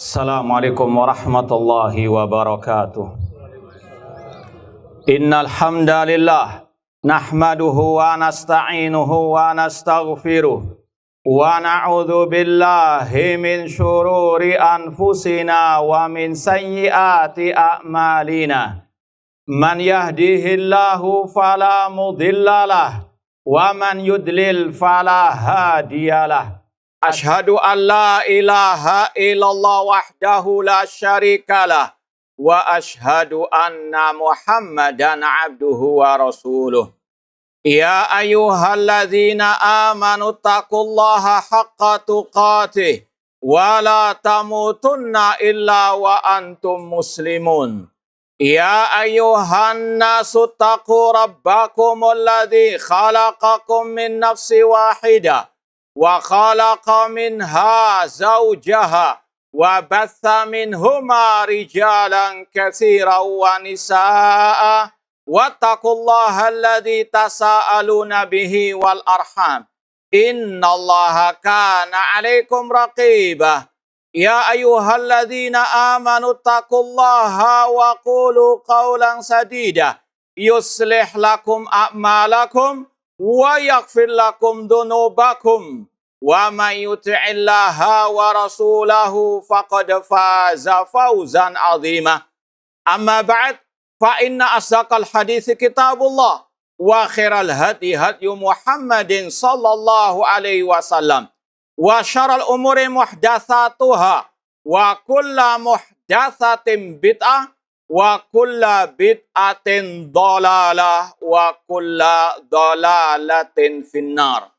Assalamualaikum warahmatullahi wabarakatuh. Innal hamdalillah nahmaduhu wa nasta'inuhu wa nastaghfiruh wa na'udzu billahi min syururi anfusina wa min sayyiati a'malina. Man yahdihillahu fala mudhillalah wa man yudlil fala hadiyalah. Ashhadu an la ilaha illallah wahdahu la syarikalah wa ashhadu anna Muhammadan abduhu wa rasuluh. Ya ayyuhalladzina amanu taqullaha haqqa tuqatih wa la tamutunna illa wa antum muslimun. Ya ayyuhan nasu taqu rabbakumul ladzi khalaqakum min nafsin wahidah wa khalaqa minha zawjaha wa batha minhuma rijalan katsiran wa nisaa wattaqullaha alladzi tasaaluna bihi wal arham innallaha kana 'alaikum raqibah. Ya ayyuhalladzina amanu taqullaha wa qulu qawlan sadida yuslih lakum a'malakum wa yaghfir lakum dhunubakum wa may yuti'illaha wa rasulahu faqad faza fawzan 'azima. Amma ba'd, fa inna asdaqal hadits kitabullah wa khairal hadi hadyu Muhammadin sallallahu alaihi wasallam wa syarrul umuri muhdatsatuha wa kullu muhdatsatin bid'ah wa kulla bid'atin dhalalah wa kulla dhalalatin finnar.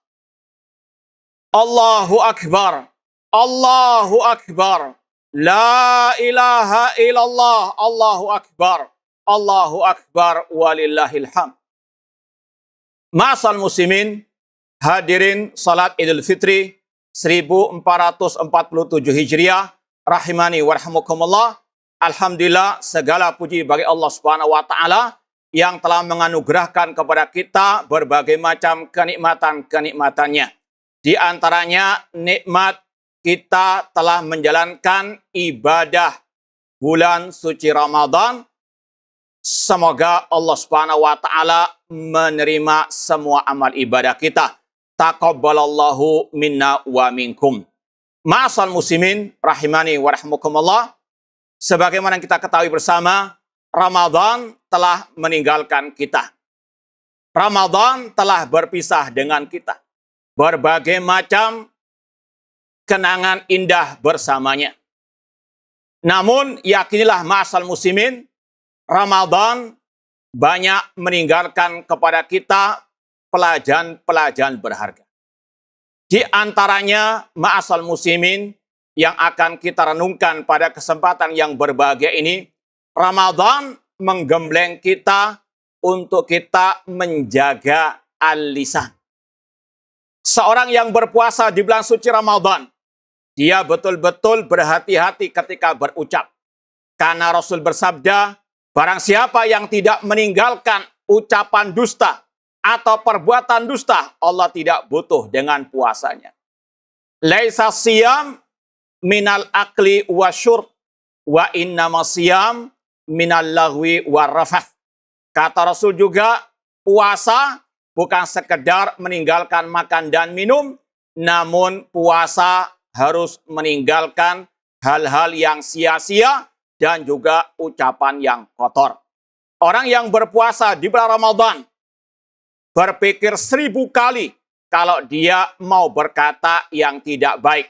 Allahu akbar, Allahu akbar, la ilaha illallah, Allahu akbar, walillahil hamd. Ma'asal muslimin, hadirin salat Idul Fitri 1447 Hijriah, rahimani warahmukumullah. Alhamdulillah, segala puji bagi Allah Subhanahu wa taala yang telah menganugerahkan kepada kita berbagai macam kenikmatan-kenikmatannya. Di antaranya nikmat kita telah menjalankan ibadah bulan suci Ramadan. Semoga Allah Subhanahu wa taala menerima semua amal ibadah kita. Taqabbalallahu minna wa minkum. Ma'asal muslimin rahimani wa rahmukumullah. Sebagaimana kita ketahui bersama, Ramadan telah meninggalkan kita. Ramadan telah berpisah dengan kita. Berbagai macam kenangan indah bersamanya. Namun, yakinilah ma'asal muslimin, Ramadan banyak meninggalkan kepada kita pelajaran-pelajaran berharga. Di antaranya, ma'asal muslimin, yang akan kita renungkan pada kesempatan yang berbahagia ini, Ramadan menggembleng kita untuk kita menjaga al-lisan. Seorang yang berpuasa di bulan suci Ramadan, dia betul-betul berhati-hati ketika berucap. Karena Rasul bersabda, barang siapa yang tidak meninggalkan ucapan dusta atau perbuatan dusta, Allah tidak butuh dengan puasanya. Laisa siyam minal akli wa syurb wa innama siyam minal lagwi wa rafath. Kata Rasul juga, puasa bukan sekedar meninggalkan makan dan minum, namun puasa harus meninggalkan hal-hal yang sia-sia dan juga ucapan yang kotor. Orang yang berpuasa di bulan Ramadan berpikir 1000 kali kalau dia mau berkata yang tidak baik,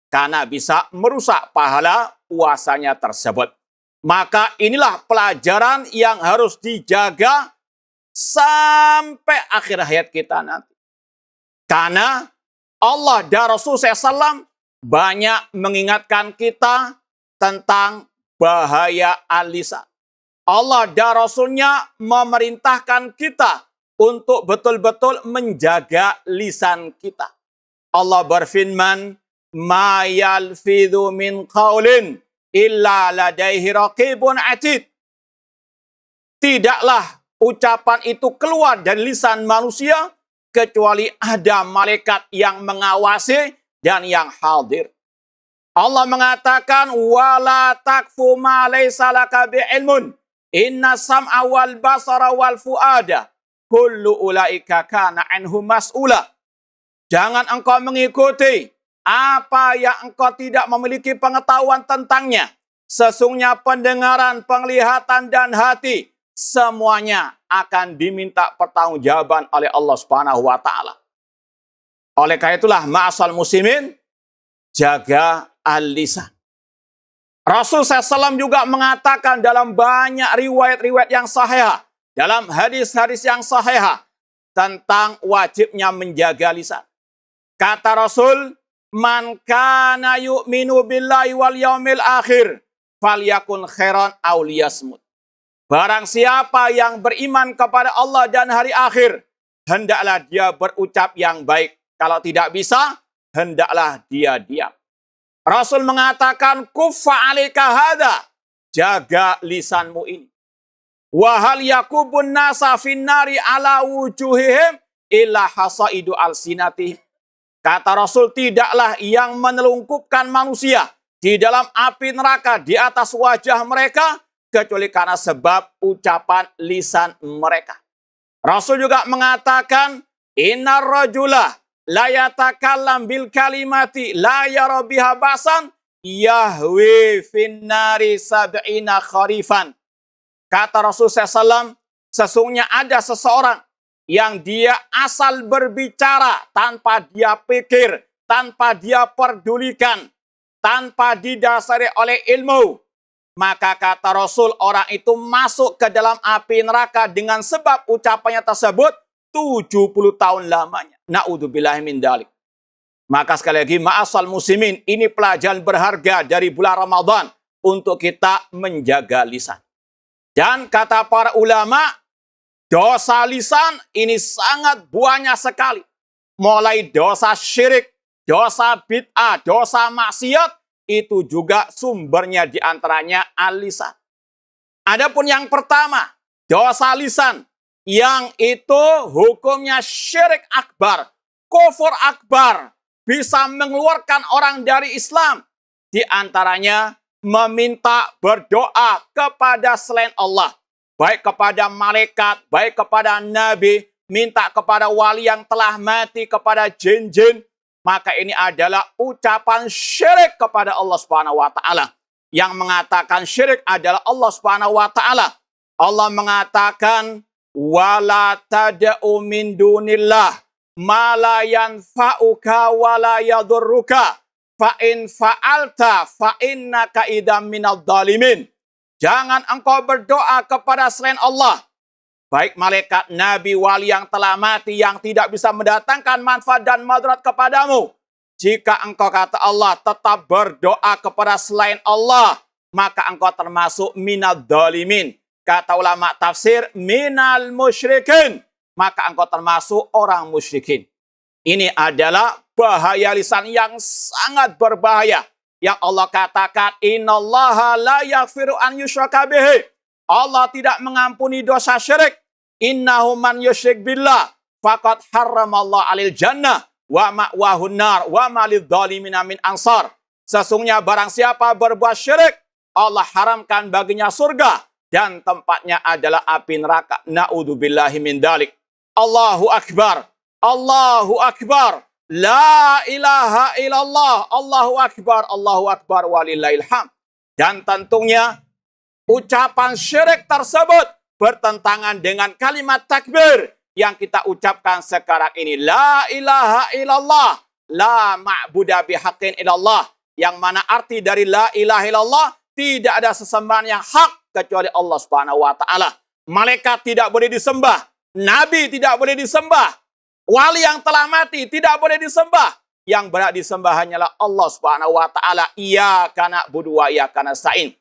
karena bisa merusak pahala puasanya tersebut. Maka inilah pelajaran yang harus dijaga sampai akhir hayat kita nanti. Karena Allah dan Rasul SAW banyak mengingatkan kita tentang bahaya al-lisan. Allah dan Rasulnya memerintahkan kita untuk betul-betul menjaga lisan kita. Allah berfirman, ma yalfidhu min qaulin illa ladaihi raqibun atid. Tidaklah ucapan itu keluar dari lisan manusia kecuali ada malaikat yang mengawasi dan yang hadir. Allah mengatakan wala takfu ma laysa laka bi'ilmun inna sam'a wal basara wal fuada kullu ulaika kana anhu mas'ula. Jangan engkau mengikuti apa yang engkau tidak memiliki pengetahuan tentangnya. Sesungguhnya pendengaran, penglihatan dan hati semuanya akan diminta pertanggungjawaban oleh Allah Subhanahu wa taala. Oleh karena itulah ma'asal muslimin, jaga al-lisan. Rasul SAW juga mengatakan dalam banyak riwayat-riwayat yang sahih, dalam hadis-hadis yang sahih tentang wajibnya menjaga lisan. Kata Rasul, man kana yu'minu billahi wal yaumil akhir falyakun khairan aw liyasmut. Barang siapa yang beriman kepada Allah dan hari akhir, hendaklah dia berucap yang baik. Kalau tidak bisa, hendaklah dia diam. Rasul mengatakan, kuffa alika hadha, jaga lisanmu ini. Wa hal yakubun nasa finnari ala wujuhihim illa hasaidu alsinatih. Kata Rasul, tidaklah yang menelungkupkan manusia di dalam api neraka di atas wajah mereka, kecuali karena sebab ucapan lisan mereka. Rasul juga mengatakan, innar rajulah la yatakallam bil kalimati la yara biha basan yahwi finnari sab'ina kharifan. Kata Rasul SAW, sesungguhnya ada seseorang yang dia asal berbicara tanpa dia pikir, tanpa dia pedulikan, tanpa didasari oleh ilmu. Maka kata Rasul, orang itu masuk ke dalam api neraka dengan sebab ucapannya tersebut 70 tahun lamanya. Na'udzubillahi min dzalik. Maka sekali lagi, ma'asal muslimin, ini pelajaran berharga dari bulan Ramadan untuk kita menjaga lisan. Dan kata para ulama, dosa lisan ini sangat banyak sekali. Mulai dosa syirik, dosa bid'ah, dosa maksiat, itu juga sumbernya diantaranya al-lisan. Adapun yang pertama, dosa lisan, yang itu hukumnya syirik akbar, kufur akbar, bisa mengeluarkan orang dari Islam. Di antaranya meminta berdoa kepada selain Allah, baik kepada malaikat, baik kepada nabi, minta kepada wali yang telah mati, kepada jin-jin. Maka ini adalah ucapan syirik kepada Allah Subhanahu wa taala. Yang mengatakan syirik adalah Allah Subhanahu wa taala. Allah mengatakan wala tad'u min dunillah ma la yanfa'uka wa la yadurruka fa in fa'alta fa innaka idam minadh dhalimin. Jangan engkau berdoa kepada selain Allah, baik malaikat, nabi, wali yang telah mati, yang tidak bisa mendatangkan manfaat dan madarat kepadamu. Jika engkau, kata Allah, tetap berdoa kepada selain Allah, maka engkau termasuk minadh dhalimin. Kata ulama tafsir, minal musyrikin. Maka engkau termasuk orang musyrikin. Ini adalah bahaya lisan yang sangat berbahaya. Yang Allah katakan, innallaha la yaghfiru an yushraka bihi. Allah tidak mengampuni dosa syirik. Innahu man yusyrik billah faqad harramallahu 'alil jannah wa ma'wahun nar wa ma lidzalimina min ansar. Sesungguhnya barang siapa berbuat syirik, Allah haramkan baginya surga dan tempatnya adalah api neraka. Na'udzubillahi min dzalik. Allahu akbar. Allahu akbar. La ilaha illallah. Allahu akbar. Allahu akbar walillahil hamd. Dan tentunya ucapan syirik tersebut bertentangan dengan kalimat takbir yang kita ucapkan sekarang ini. La ilaha illallah. La ma'buda bihaqqin illallah. Yang mana arti dari la ilaha illallah, tidak ada sesembahan yang hak kecuali Allah Subhanahu wa taala. Malaikat tidak boleh disembah, nabi tidak boleh disembah, wali yang telah mati tidak boleh disembah. Yang berhak disembah hanyalah Allah Subhanahu wa taala. Iyyaka na'budu wa iyyaka nasta'in.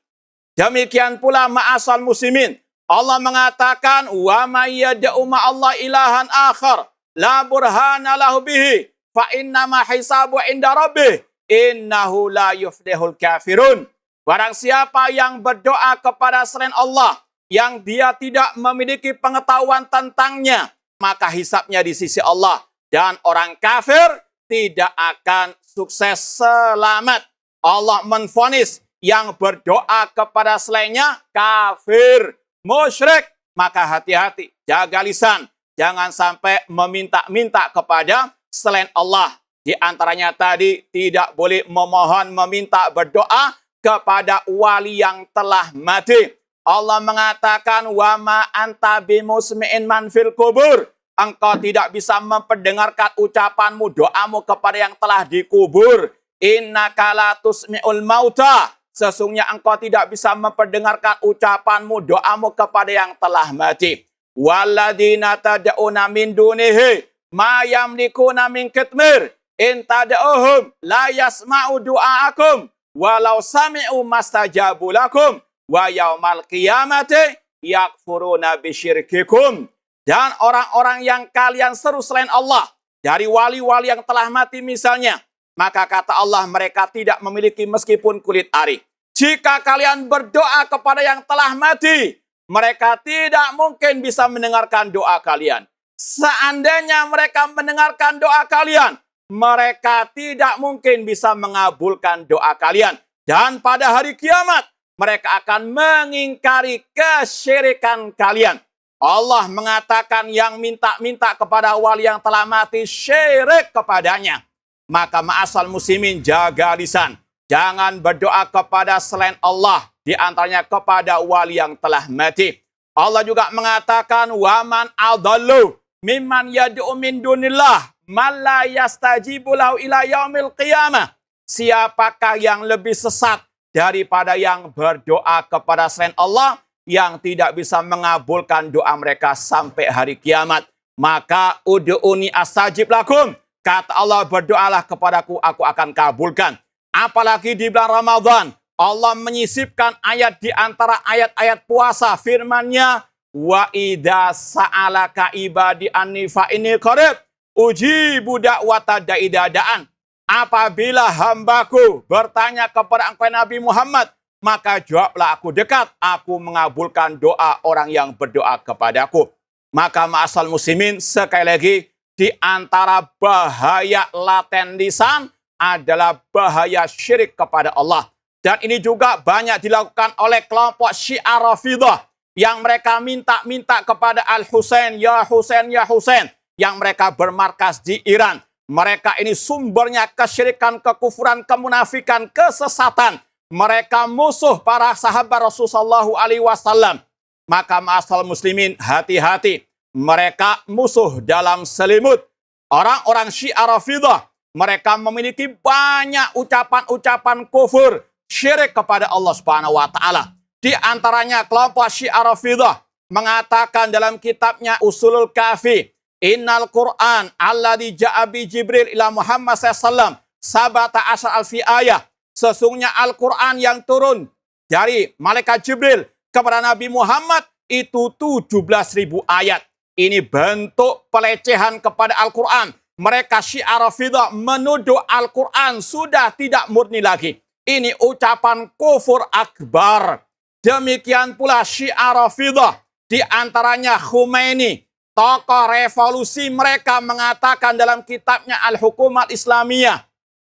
Demikian pula ma'asal muslimin, Allah mengatakan wa may yad'u ma'allah ilahan akhar la burhana lahu bihi fa innama hisabu inda rabbih innahu la yuflihul kafirun. Barang siapa yang berdoa kepada selain Allah yang dia tidak memiliki pengetahuan tentangnya, maka hisabnya di sisi Allah, dan orang kafir tidak akan sukses selamat. Allah menvonis yang berdoa kepada selainnya kafir, musyrik. Maka hati-hati, jaga lisan. Jangan sampai meminta-minta kepada selain Allah. Di antaranya tadi tidak boleh memohon, meminta, berdoa kepada wali yang telah mati. Allah mengatakan, wa ma anta bimusmi'in man fil kubur. Engkau tidak bisa memperdengarkan ucapanmu, doamu kepada yang telah dikubur. Innaka la tusmi'ul mauta. Sesungguhnya engkau tidak bisa memperdengarkan ucapanmu, doamu kepada yang telah mati. Walladina tad'una min dunihi ma yamlikuna min kitmir. In tad'uhum la yasma'u du'aakum walau sami'u mastajabu lakum wa yaumal qiyamati yakfuruna bisyirkikum. Dan orang-orang yang kalian seru selain Allah, dari wali-wali yang telah mati misalnya, maka kata Allah mereka tidak memiliki meskipun kulit ari. Jika kalian berdoa kepada yang telah mati, mereka tidak mungkin bisa mendengarkan doa kalian. Seandainya mereka mendengarkan doa kalian, mereka tidak mungkin bisa mengabulkan doa kalian. Dan pada hari kiamat, mereka akan mengingkari kesyirikan kalian. Allah mengatakan yang minta-minta kepada wali yang telah mati syirik kepadanya. Maka ma'asal muslimin, jaga lisan. Jangan berdoa kepada selain Allah. Di antaranya kepada wali yang telah mati. Allah juga mengatakan, waman adallu mimman yad'u min dunillah man la yastajibu lahu ila yaumil qiyamah. Siapakah yang lebih sesat daripada yang berdoa kepada selain Allah yang tidak bisa mengabulkan doa mereka sampai hari kiamat. Maka ud'uni astajib lakum. Kata Allah, berdoalah kepadaku, aku akan kabulkan. Apalagi di bulan Ramadan, Allah menyisipkan ayat di antara ayat-ayat puasa, firman-Nya, wa idza sa'alaka ibadi anni fa inni qarib ujibu da'wata da'i da'an. Apabila hambaku bertanya kepada engkau Nabi Muhammad, maka jawablah, aku dekat, aku mengabulkan doa orang yang berdoa kepadaku. Maka ma'asal muslimin, sekali lagi, di antara bahaya laten lisan adalah bahaya syirik kepada Allah. Dan ini juga banyak dilakukan oleh kelompok Syiah Rafidah yang mereka minta-minta kepada Al-Husain, ya Husain, ya Husain, yang mereka bermarkas di Iran. Mereka ini sumbernya kesyirikan, kekufuran, kemunafikan, kesesatan. Mereka musuh para sahabat Rasulullah SAW. Maka ma'asal muslimin, hati-hati. Mereka musuh dalam selimut. Orang-orang Syiah Rafidah, mereka memiliki banyak ucapan-ucapan kufur, syirik kepada Allah Subhanahu wa taala. Di antaranya kelompok Syiah Rafidah mengatakan dalam kitabnya Usulul Kafi, innal Qur'an alladzi ja'a bi Jibril ila Muhammad sallallahu sabata asar alfi ayah. Sesungguhnya Al-Qur'an yang turun dari malaikat Jibril kepada Nabi Muhammad itu 17.000 ayat. Ini bentuk pelecehan kepada Al-Qur'an. Mereka Syiah Rafidah menuduh Al-Qur'an sudah tidak murni lagi. Ini ucapan kufur akbar. Demikian pula Syiah Rafidah, di antaranya Khomeini, tokoh revolusi, mereka mengatakan dalam kitabnya Al-Hukumat Islamiyah,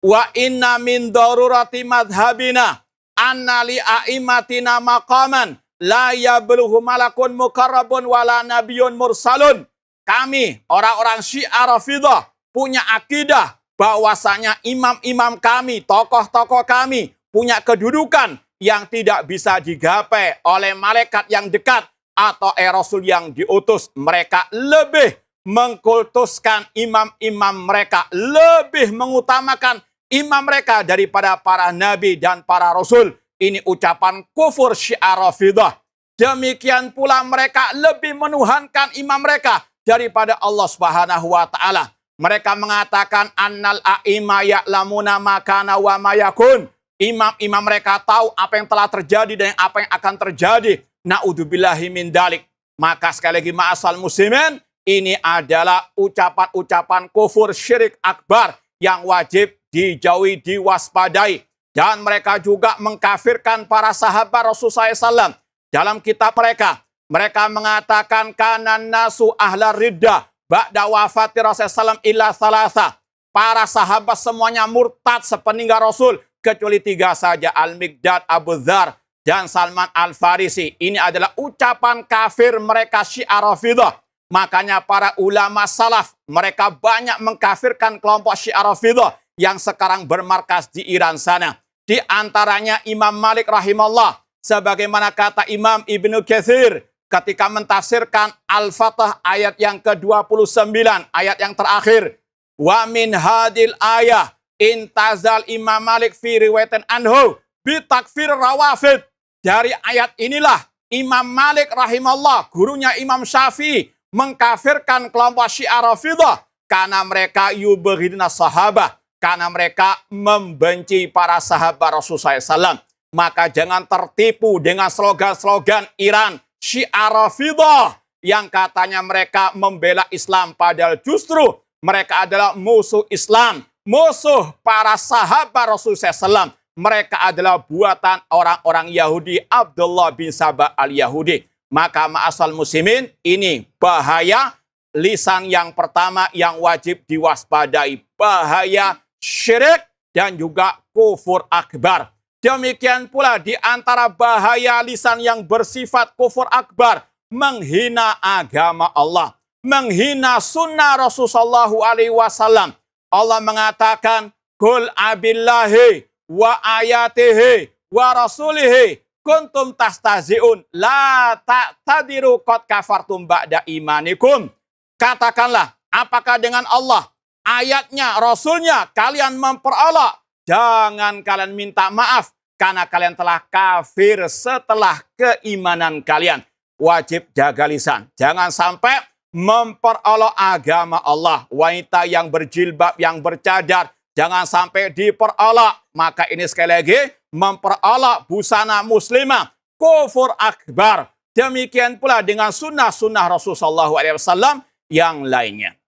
wa inna min darurati madhabina anna li a'immatina maqaman la yablughu malakun mukarrabun wala nabiyyun mursalun. Kami, orang-orang Syiah Rafidah, punya akidah bahwasanya imam-imam kami, tokoh-tokoh kami, punya kedudukan yang tidak bisa digapai oleh malaikat yang dekat atau rasul yang diutus. Mereka lebih mengkultuskan imam-imam mereka, lebih mengutamakan imam mereka daripada para nabi dan para rasul. Ini ucapan kufur Syiah Rafidah. Demikian pula mereka lebih menuhankan imam mereka daripada Allah Subhanahu wa taala. Mereka mengatakan annal a'imma ya'lamuna ma kana wa ma yakun. Imam-imam mereka tahu apa yang telah terjadi dan apa yang akan terjadi. Na'udzubillahi min dalik. Maka sekali lagi ma'asal muslimin, ini adalah ucapan-ucapan kufur syirik akbar yang wajib dijauhi, diwaspadai. Dan mereka juga mengkafirkan para sahabat Rasulullah SAW. Dalam kitab mereka, mereka mengatakan kanan nasu ahlar riddah ba'da wafati Rasulullah SAW illa thalatha. Para sahabat semuanya murtad sepeninggal Rasul kecuali 3 saja, Al-Miqdad, Abu Dzar, dan Salman Al-Farisi. Ini adalah ucapan kafir mereka Syiah Rafidah. Makanya para ulama salaf, mereka banyak mengkafirkan kelompok Syiah Rafidah yang sekarang bermarkas di Iran sana. Di antaranya Imam Malik rahimahullah, sebagaimana kata Imam Ibnu Katsir ketika mentafsirkan Al-Fatah ayat yang ke-29, ayat yang terakhir. Wa min hadil ayah intazal Imam Malik fi riwayatin anhu bitakfir rawafid. Dari ayat inilah Imam Malik rahimahullah, gurunya Imam Syafi'i, mengkafirkan kelompok Syiah Rafidah karena mereka yubghidna sahabah, karena mereka membenci para sahabat Rasulullah SAW. Maka jangan tertipu dengan slogan-slogan Iran Syiah Rafidah yang katanya mereka membela Islam, padahal justru mereka adalah musuh Islam, musuh para sahabat Rasulullah SAW. Mereka adalah buatan orang-orang Yahudi, Abdullah bin Sabah al-Yahudi. Maka ma'asal muslimin, ini bahaya lisan yang pertama yang wajib diwaspadai. Bahaya syirik dan juga kufur akbar. Demikian pula di antara bahaya lisan yang bersifat kufur akbar, menghina agama Allah, menghina sunnah Rasulullah SAW. Allah mengatakan, Qul abillahi wa ayatihi wa rasulihi kuntum tastahzi'un la ta'tadiru qad kafartum ba'da imanikum. Katakanlah, apakah dengan Allah, ayatnya, Rasulnya kalian memperolok? Jangan kalian minta maaf karena kalian telah kafir setelah keimanan kalian. Wajib jaga lisan. Jangan sampai memperolok agama Allah. Wanita yang berjilbab, yang bercadar, jangan sampai diperolok. Maka ini sekali lagi memperolok busana muslimah, kufur akbar. Demikian pula dengan sunnah-sunnah Rasulullah SAW yang lainnya.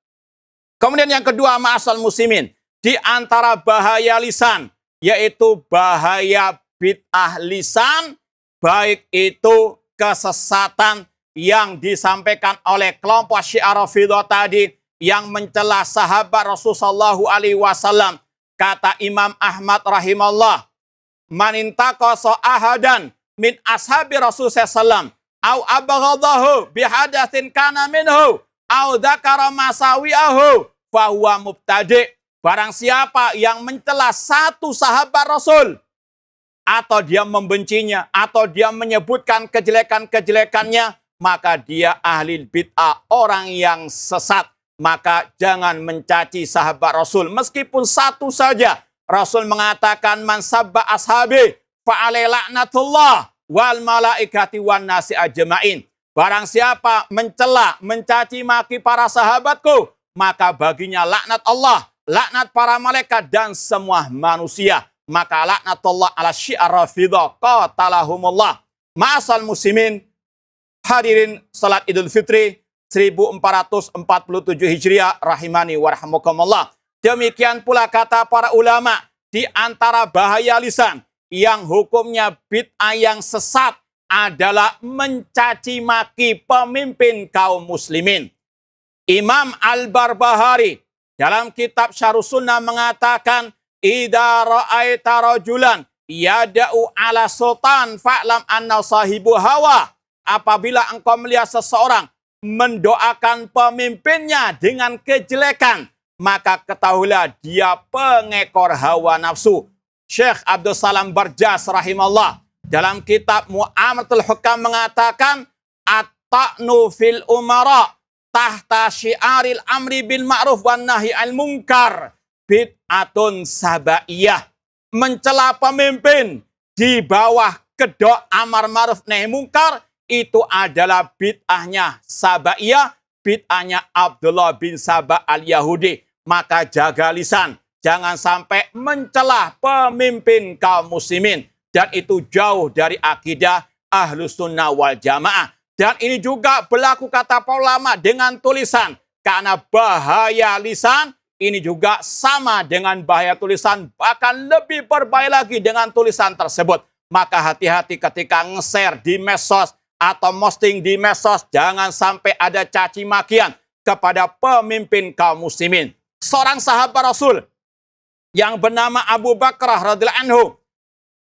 Kemudian yang kedua, ma'asal muslimin, di antara bahaya lisan, yaitu bahaya bid'ah lisan, baik itu kesesatan yang disampaikan oleh kelompok Syiah Rafidah tadi, yang mencela sahabat Rasulullah SAW. Kata Imam Ahmad rahimahullah, man intaqasa ahadan min ashabi Rasulullah SAW au abghadahu bihadatsin kana minhu au dzakara masawi'ahu fahuwa mubtadi'. Barang siapa yang mencela satu sahabat Rasul, atau dia membencinya, atau dia menyebutkan kejelekan-kejelekannya, maka dia ahli bid'ah, orang yang sesat. Maka jangan mencaci sahabat Rasul, meskipun satu saja. Rasul mengatakan, man sabba ashabi fa'alai la'natullah wal malaikati wan nasi ajma'in. Barang siapa mencela, mencaci maki para sahabatku, maka baginya laknat Allah, laknat para malaikat dan semua manusia. Maka laknatullah ala Syiah Rafidah qatalahumullah. Ma'asal muslimin, hadirin salat Idul Fitri 1447 Hijriah rahimani warahmukumullah. Demikian pula kata para ulama, di antara bahaya lisan yang hukumnya bid'ah yang sesat adalah mencaci maki pemimpin kaum muslimin. Imam Al-Barbahari dalam kitab Syarh Sunnah mengatakan, idza ra'aita rajulan yada'u ala sultan fa'lam anna sahibu hawa. Apabila engkau melihat seseorang mendoakan pemimpinnya dengan kejelekan, maka ketahuilah dia pengekor hawa nafsu. Syekh Abdul Salam Barjas rahimahullah dalam kitab Mu'amalatul Hukam mengatakan, at-ta'nu fil umara tahta syiaril amri bil ma'ruf wan nahi al munkar bid'atun sabaiyah. Mencela pemimpin di bawah kedok amar ma'ruf nahi munkar, itu adalah bid'ahnya sabaiyah, bid'ahnya Abdullah bin Sabah al-Yahudi. Maka jaga lisan, jangan sampai mencela pemimpin kaum muslimin. Dan itu jauh dari akidah Ahlus Sunnah wal Jamaah. Dan ini juga berlaku kata para ulama dengan tulisan. Karena bahaya lisan ini juga sama dengan bahaya tulisan, bahkan lebih berbahaya lagi dengan tulisan tersebut. Maka hati-hati ketika nge-share di medsos atau posting di medsos, jangan sampai ada caci makian kepada pemimpin kaum muslimin. Seorang sahabat Rasul yang bernama Abu Bakrah radhiyallahu anhu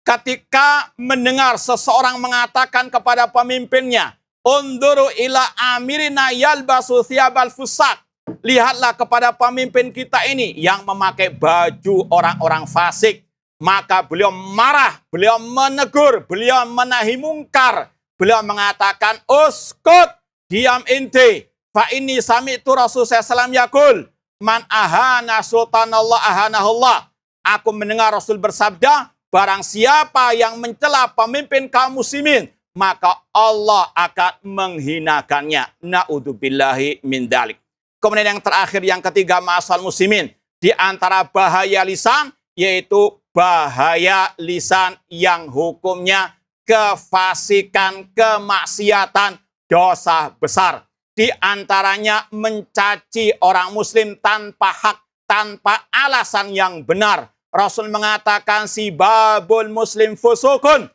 ketika mendengar seseorang mengatakan kepada pemimpinnya, "Unduru ila amirina yalbasu thiyabal fusak." Lihatlah kepada pemimpin kita ini yang memakai baju orang-orang fasik. Maka beliau marah, beliau menegur, beliau menahi mungkar. Beliau mengatakan, "Uskut, diam inti. Fa ini sami'tu Rasulullah SAW yakul, man ahana sultanallah ahanahullah." Aku mendengar Rasul bersabda, barang siapa yang mencela pemimpin kaum muslimin, maka Allah akan menghinakannya. Na'udzubillahi min dzalik. Kemudian yang terakhir, yang ketiga, ma'asal muslimin, di antara bahaya lisan, yaitu bahaya lisan yang hukumnya kefasikan, kemaksiatan, dosa besar. Di antaranya mencaci orang muslim tanpa hak, tanpa alasan yang benar. Rasul mengatakan sibabul muslim fusukun.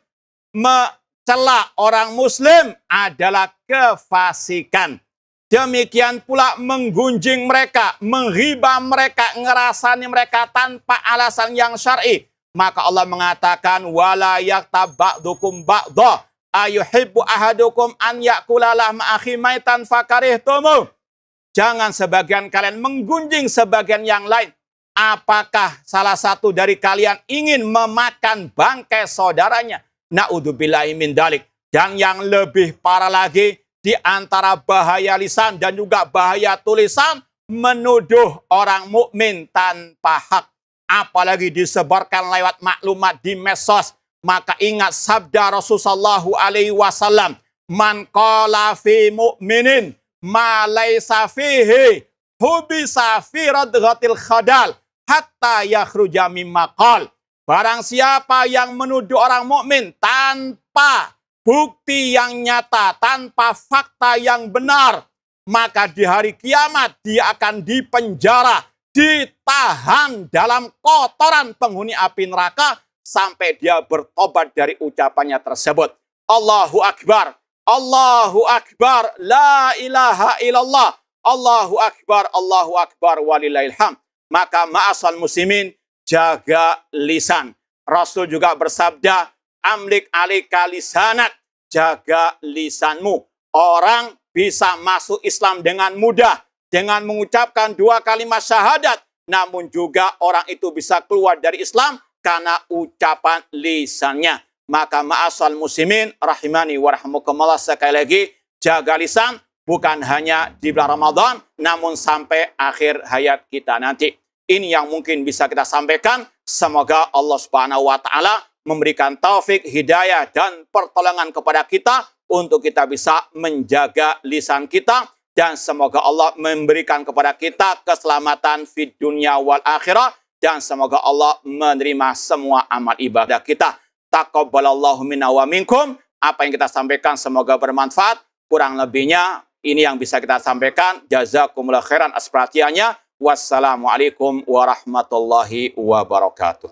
Mencela orang muslim adalah kefasikan. Demikian pula menggunjing mereka, menghibah mereka, ngerasani mereka tanpa alasan yang syar'i. Maka Allah mengatakan wala yaktab ba'dukum ba'dha ayuhibbu ahadukum an ya'kula lahma akhi maitan fakarihtumu. Jangan sebagian kalian menggunjing sebagian yang lain. Apakah salah satu dari kalian ingin memakan bangkai saudaranya? Na'udzubillahi min dzalik. Dan yang lebih parah lagi, di antara bahaya lisan dan juga bahaya tulisan, menuduh orang mukmin tanpa hak. Apalagi disebarkan lewat maklumat di medsos. Maka ingat sabda Rasulullah SAW, man qala fi mu'minin ma laisa fihi hubisa fi radghatil khadal hatta yakhruja mimma qal. Barang siapa yang menuduh orang mukmin tanpa bukti yang nyata, tanpa fakta yang benar, maka di hari kiamat dia akan dipenjara, ditahan dalam kotoran penghuni api neraka sampai dia bertobat dari ucapannya tersebut. Allahu Akbar, Allahu Akbar, la ilaha illallah, Allahu Akbar, walillahilham. Maka ma'asal muslimin, jaga lisan. Rasul juga bersabda, amlik alika lisanak, jaga lisanmu. Orang bisa masuk Islam dengan mudah, dengan mengucapkan 2 kalimat syahadat, namun juga orang itu bisa keluar dari Islam karena ucapan lisannya. Maka ma'asal muslimin, rahimani wa rahmukumullah, sekali lagi, jaga lisan, bukan hanya di bulan Ramadan, namun sampai akhir hayat kita nanti. Ini yang mungkin bisa kita sampaikan. Semoga Allah Subhanahu wa Ta'ala memberikan taufik, hidayah, dan pertolongan kepada kita untuk kita bisa menjaga lisan kita. Dan semoga Allah memberikan kepada kita keselamatan fid dunya wal akhirah. Dan semoga Allah menerima semua amal ibadah kita. Taqabbalallahu minna wa minkum. Apa yang kita sampaikan semoga bermanfaat. Kurang lebihnya ini yang bisa kita sampaikan. Jazakumullah khairan atas perhatiannya. Wassalamualaikum warahmatullahi wabarakatuh.